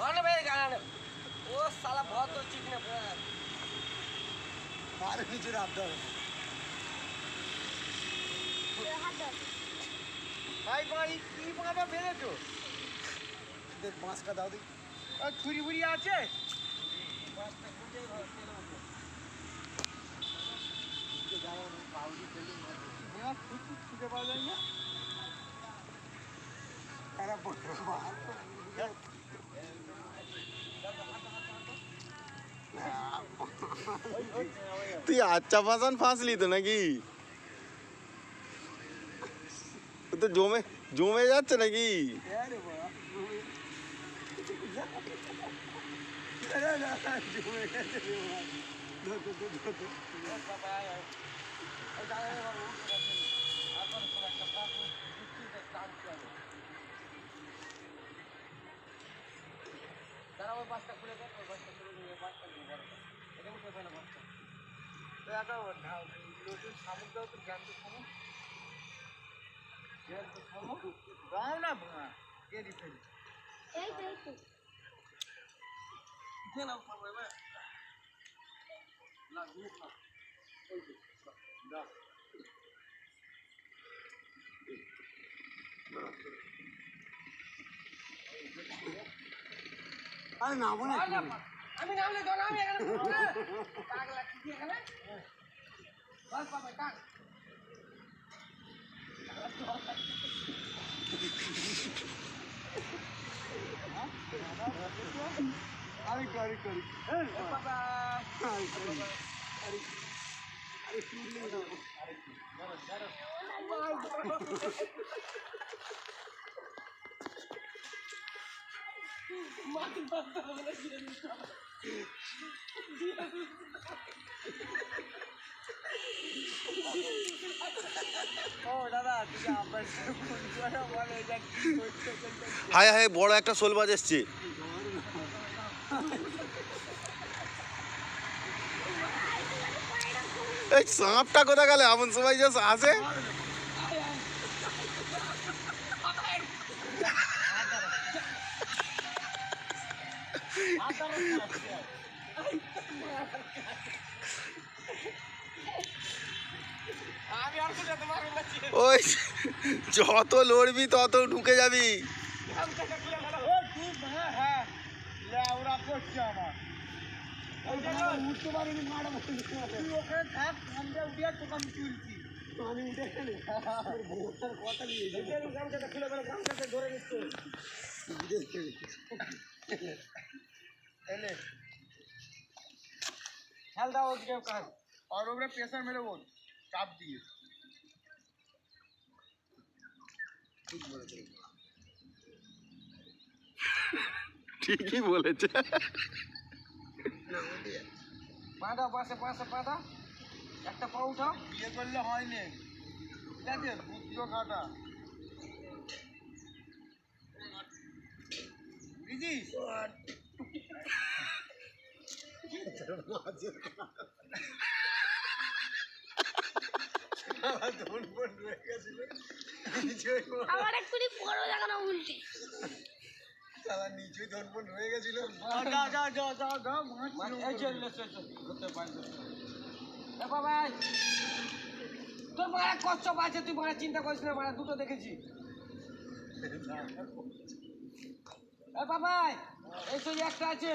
ধরে ভাই গান ও শালা বহুত ঠিক না আর নিচে আবদার ভাই ভাই কি বাবা বেরেছো দেখ মাছটা দাও দিই আর ছুরি বুড়ি আছে ছুটে পাওয়া যায় না তারা বড় তুই আচ্ছা ফাঁসান ফাঁসলি তো নাকি তো জমে জমে যাচ্ছে নাকি আরে বাবা জমে গেছে রে বাবা তারা ওই বাসটা খুলে দেয় ওই বাসটা খুলে দিয়ে বাসটা দিয়ে বড় এটা উঠে ফেলে বাসটা তো একটা নতুন শামুক দাও তো জ্যান্ত শামুক জ্যান্ত শামুক দাও না ভাঙা কে দিতে এই তো কে নাও খাবো এবার না দুধ না ওই তো দাও আরে নামো না আমি নামলে তো আমি এখানে পাগলা কি এখানে বল পাবে কাক আরে করি করি বাবা আরে করি আরে আরে শুনলে দাও মাটি পাতা বলে দিয়ে দিচ্ছি ও দাদা তুই আবার ফোন করে বলে এটা কি করতে হায় হায় বড় একটা শোল মাছ এসছে এই সাপটা কোথা গেলে এমন সময় যে আসে আমি আর তো যেতে পারবো না ওই যত লড়বি তত ঢুকে যাবি হ্যাঁ লেউরা করছে আমার উঠতে পারিনি মারা বসে তুই ওখানে থাক আমরা উঠিয়ে তোকে আমি তুলছি আমি উঠে গেলে ভোটার কথা নিয়ে গামছাটা খুলে গেলে গামছাটা ধরে নিচ্ছে এলে খেল দাও ওদিকে কাজ আর ওপরে প্রেসার মেরে বল চাপ দিয়ে ঠিকই বলেছে বাঁধা পাশে পাশে বাঁধা একটা পা উঠাও বিয়ে করলে হয়নি ঠিক আছে বুদ্ধিও খাটা বুঝিস আমার এক্ষুনি বড় জায়গা না উল্টে নিচে ধনপন হয়ে গেছিল তোর মারা কষ্ট পাচ্ছে তুই মারা চিন্তা করিস না মারা দুটো দেখেছি বাবাই এই তো একটা আছে